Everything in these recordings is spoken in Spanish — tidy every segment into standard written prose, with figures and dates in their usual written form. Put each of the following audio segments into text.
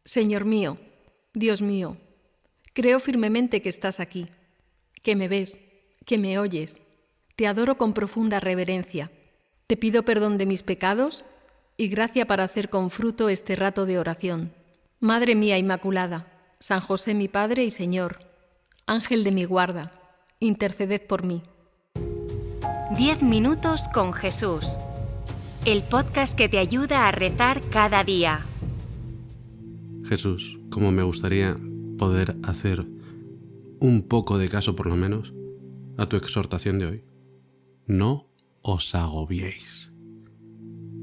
Señor mío, Dios mío, creo firmemente que estás aquí, que me ves, que me oyes. Te adoro con profunda reverencia. Te pido perdón de mis pecados y gracia para hacer con fruto este rato de oración. Madre mía Inmaculada, San José mi Padre y Señor, Ángel de mi guarda, interceded por mí. 10 minutos con Jesús. El podcast que te ayuda a rezar cada día. Jesús, cómo me gustaría poder hacer un poco de caso, por lo menos, a tu exhortación de hoy. No os agobiéis.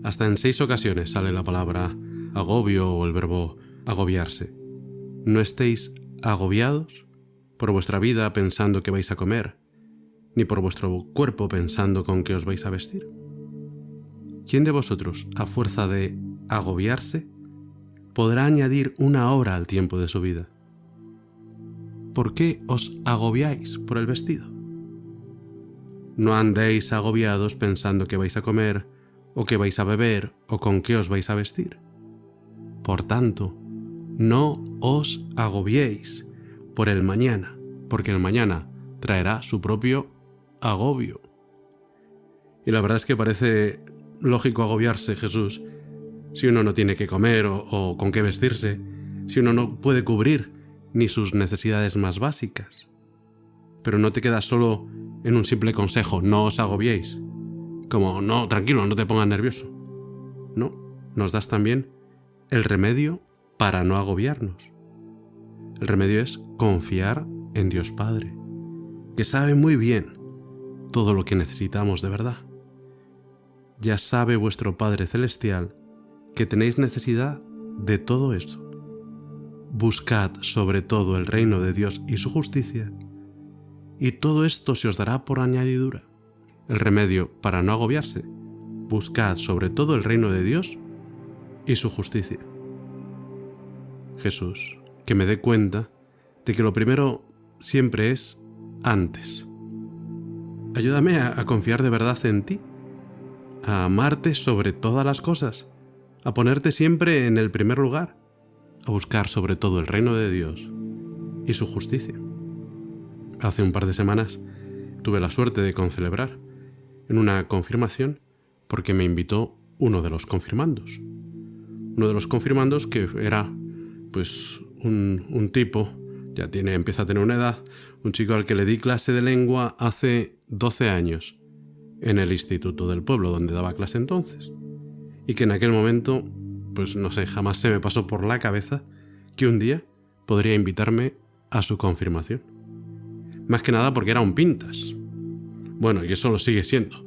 Hasta en 6 ocasiones sale la palabra agobio o el verbo agobiarse. No estéis agobiados por vuestra vida pensando que vais a comer, ni por vuestro cuerpo pensando con qué os vais a vestir. ¿Quién de vosotros, a fuerza de agobiarse, podrá añadir 1 hora al tiempo de su vida? ¿Por qué os agobiáis por el vestido? No andéis agobiados pensando que vais a comer, o que vais a beber, o con qué os vais a vestir. Por tanto, no os agobiéis por el mañana, porque el mañana traerá su propio agobio. Y la verdad es que parece lógico agobiarse, Jesús, si uno no tiene que comer o con qué vestirse, si uno no puede cubrir ni sus necesidades más básicas. Pero no te quedas solo en un simple consejo, no os agobiéis. Como, no, tranquilo, no te pongas nervioso. No, nos das también el remedio para no agobiarnos. El remedio es confiar en Dios Padre, que sabe muy bien todo lo que necesitamos de verdad. Ya sabe vuestro Padre Celestial que tenéis necesidad de todo esto. Buscad sobre todo el reino de Dios y su justicia, y todo esto se os dará por añadidura. El remedio para no agobiarse: buscad sobre todo el reino de Dios y su justicia. Jesús, que me dé cuenta de que lo primero siempre es antes. Ayúdame a confiar de verdad en ti, a amarte sobre todas las cosas, a ponerte siempre en el primer lugar, a buscar sobre todo el reino de Dios y su justicia. Hace un par de semanas tuve la suerte de concelebrar en una confirmación porque me invitó uno de los confirmandos. Uno de los confirmandos que era pues un tipo, ya empieza a tener una edad, un chico al que le di clase de lengua hace 12 años en el instituto del pueblo donde daba clase entonces, y que en aquel momento, pues no sé, jamás se me pasó por la cabeza que un día podría invitarme a su confirmación. Más que nada porque era un pintas. Bueno, y eso lo sigue siendo.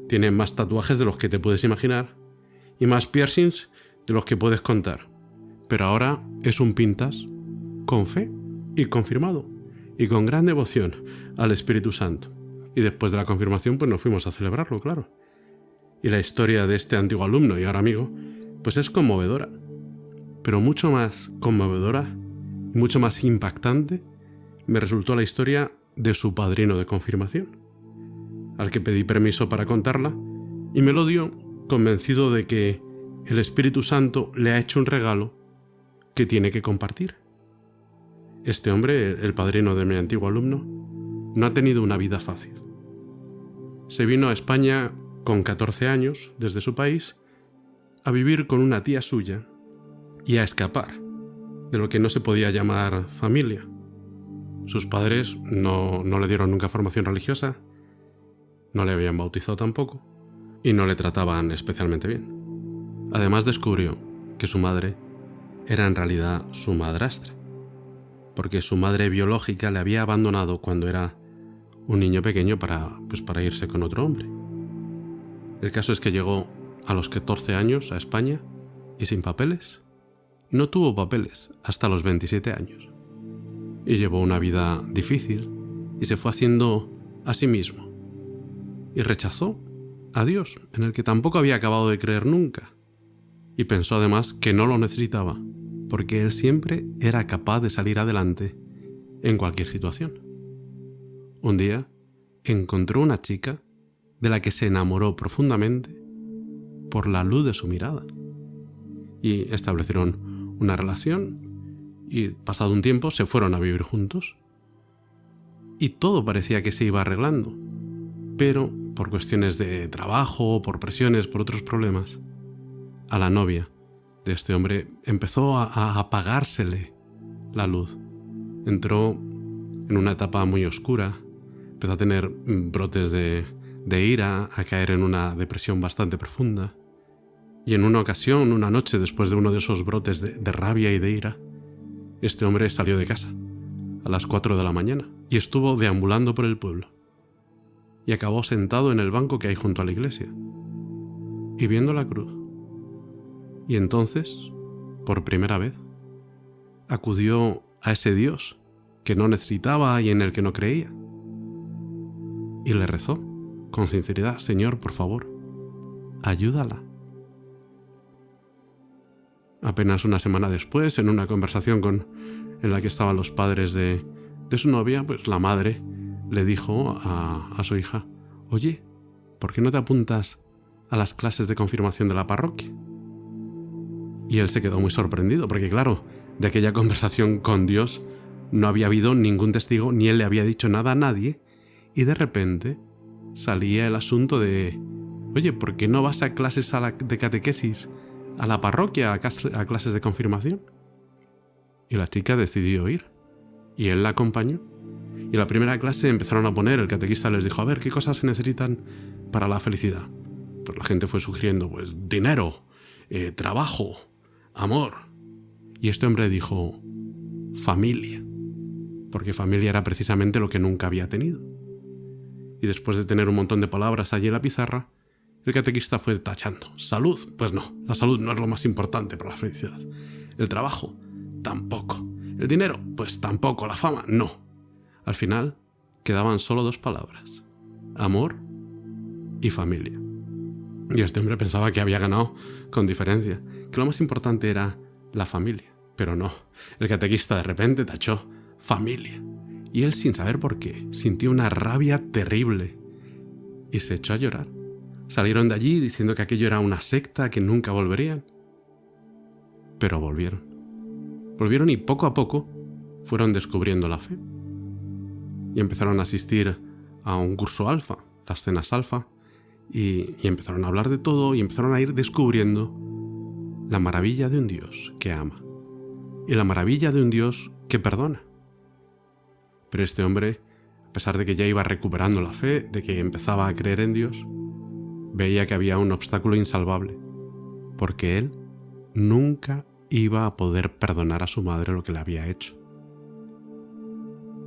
Tiene más tatuajes de los que te puedes imaginar y más piercings de los que puedes contar. Pero ahora es un pintas con fe y confirmado y con gran devoción al Espíritu Santo. Y después de la confirmación pues nos fuimos a celebrarlo, claro. Y la historia de este antiguo alumno y ahora amigo pues es conmovedora. Pero mucho más conmovedora y mucho más impactante me resultó la historia de su padrino de confirmación, al que pedí permiso para contarla, y me lo dio convencido de que el Espíritu Santo le ha hecho un regalo que tiene que compartir. Este hombre, el padrino de mi antiguo alumno, no ha tenido una vida fácil. Se vino a España con 14 años desde su país a vivir con una tía suya y a escapar de lo que no se podía llamar familia. Sus padres no le dieron nunca formación religiosa, no le habían bautizado tampoco y no le trataban especialmente bien. Además descubrió que su madre era en realidad su madrastra, porque su madre biológica le había abandonado cuando era un niño pequeño para irse con otro hombre. El caso es que llegó a los 14 años a España y sin papeles, y no tuvo papeles hasta los 27 años. Y llevó una vida difícil y se fue haciendo a sí mismo. Y rechazó a Dios, en el que tampoco había acabado de creer nunca. Y pensó además que no lo necesitaba, porque él siempre era capaz de salir adelante en cualquier situación. Un día encontró una chica de la que se enamoró profundamente por la luz de su mirada. Y establecieron una relación y pasado un tiempo se fueron a vivir juntos. Y todo parecía que se iba arreglando, pero por cuestiones de trabajo, por presiones, por otros problemas, a la novia de este hombre empezó a apagársele la luz. Entró en una etapa muy oscura, empezó a tener brotes de ira, a caer en una depresión bastante profunda. Y en una ocasión, una noche después de uno de esos brotes de rabia y de ira, este hombre salió de casa a las 4 de la mañana y estuvo deambulando por el pueblo. Y acabó sentado en el banco que hay junto a la iglesia y viendo la cruz. Y entonces, por primera vez, acudió a ese Dios que no necesitaba y en el que no creía. Y le rezó con sinceridad: Señor, por favor, ayúdala. Apenas una semana después, en una conversación en la que estaban los padres de su novia, pues la madre le dijo a su hija: oye, ¿por qué no te apuntas a las clases de confirmación de la parroquia? Y él se quedó muy sorprendido, porque claro, de aquella conversación con Dios no había habido ningún testigo, ni él le había dicho nada a nadie, y de repente salía el asunto de: oye, ¿por qué no vas a clases de catequesis a la parroquia, a clases de confirmación? Y la chica decidió ir, y él la acompañó. Y en la primera clase empezaron a poner, el catequista les dijo: a ver, ¿qué cosas se necesitan para la felicidad? Pues la gente fue sugiriendo, pues, dinero, trabajo, amor. Y este hombre dijo: familia, porque familia era precisamente lo que nunca había tenido. Y después de tener un montón de palabras allí en la pizarra, el catequista fue tachando. Salud, pues no, la salud no es lo más importante para la felicidad. El trabajo, tampoco. El dinero, pues tampoco. La fama, no. Al final, quedaban solo 2 palabras: amor y familia. Y este hombre pensaba que había ganado con diferencia, que lo más importante era la familia. Pero no, el catequista de repente tachó familia. Y él, sin saber por qué, sintió una rabia terrible y se echó a llorar. Salieron de allí diciendo que aquello era una secta, que nunca volverían. Pero volvieron. Volvieron y poco a poco fueron descubriendo la fe. Y empezaron a asistir a un curso alfa, las cenas alfa, y empezaron a hablar de todo y empezaron a ir descubriendo la maravilla de un Dios que ama y la maravilla de un Dios que perdona. Pero este hombre, a pesar de que ya iba recuperando la fe, de que empezaba a creer en Dios, veía que había un obstáculo insalvable, porque él nunca iba a poder perdonar a su madre lo que le había hecho.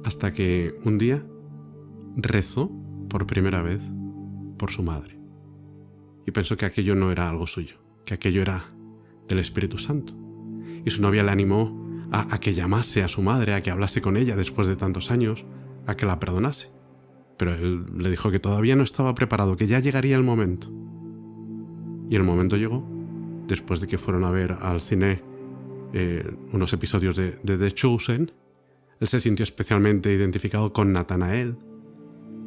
Hasta que un día rezó por primera vez por su madre y pensó que aquello no era algo suyo, que aquello era del Espíritu Santo. Y su novia le animó a que llamase a su madre, a que hablase con ella después de tantos años, a que la perdonase. Pero él le dijo que todavía no estaba preparado, que ya llegaría el momento. Y el momento llegó después de que fueron a ver al cine unos episodios de The Chosen. Él se sintió especialmente identificado con Natanael,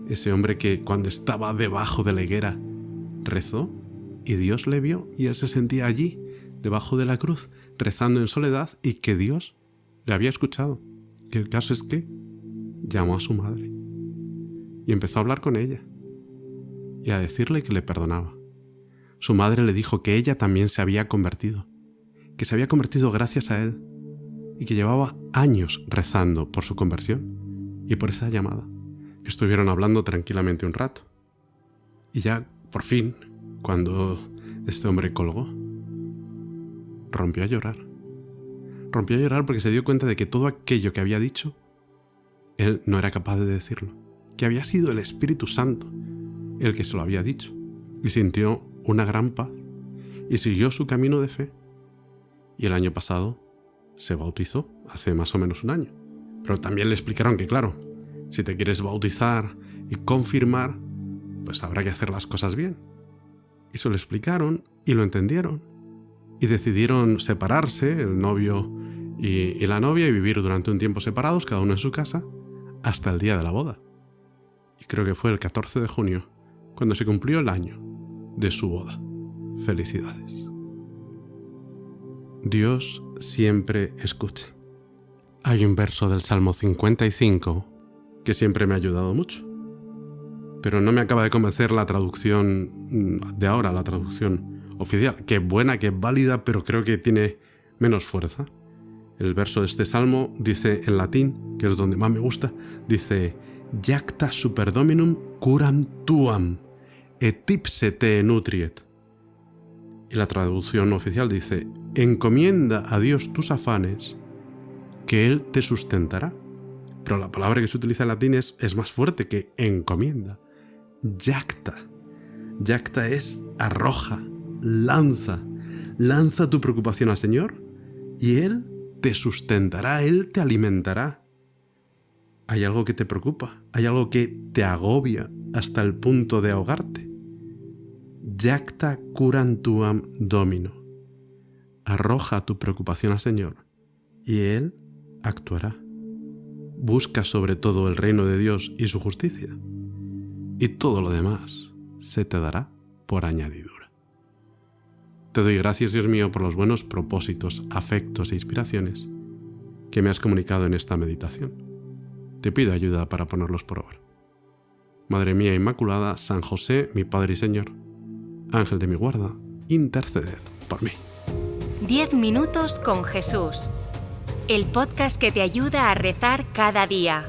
ese hombre que cuando estaba debajo de la higuera rezó y Dios le vio y él se sentía allí, debajo de la cruz, rezando en soledad y que Dios le había escuchado. Y el caso es que llamó a su madre y empezó a hablar con ella y a decirle que le perdonaba. Su madre le dijo que ella también se había convertido, que se había convertido gracias a él y que llevaba años rezando por su conversión y por esa llamada. Estuvieron hablando tranquilamente un rato y ya, por fin, cuando este hombre colgó, rompió a llorar. Rompió a llorar porque se dio cuenta de que todo aquello que había dicho, él no era capaz de decirlo, que había sido el Espíritu Santo el que se lo había dicho, y sintió una gran paz y siguió su camino de fe. Y el año pasado se bautizó, hace más o menos un año. Pero también le explicaron que, claro, si te quieres bautizar y confirmar, pues habrá que hacer las cosas bien. Y se lo explicaron y lo entendieron. Y decidieron separarse, el novio y la novia, y vivir durante un tiempo separados, cada uno en su casa, hasta el día de la boda. Y creo que fue el 14 de junio, cuando se cumplió el año de su boda. Felicidades. Dios siempre escucha. Hay un verso del Salmo 55 que siempre me ha ayudado mucho, pero no me acaba de convencer la traducción de ahora, la traducción oficial, que es buena, que es válida, pero creo que tiene menos fuerza. El verso de este salmo dice en latín, que es donde más me gusta, dice: Jacta super dominum curam tuam, et ipse te nutriet. Y la traducción oficial dice: encomienda a Dios tus afanes, que Él te sustentará. Pero la palabra que se utiliza en latín es más fuerte que encomienda. Jacta. Jacta es arroja, lanza tu preocupación al Señor y Él te sustentará, Él te alimentará. Hay algo que te preocupa, hay algo que te agobia hasta el punto de ahogarte. Jacta curam tuam domino. Arroja tu preocupación al Señor y Él actuará. Busca sobre todo el reino de Dios y su justicia, y todo lo demás se te dará por añadidura. Te doy gracias, Dios mío, por los buenos propósitos, afectos e inspiraciones que me has comunicado en esta meditación. Te pido ayuda para ponerlos por obra. Madre mía Inmaculada, San José, mi Padre y Señor, Ángel de mi guarda, interceded por mí. 10 minutos con Jesús. El podcast que te ayuda a rezar cada día.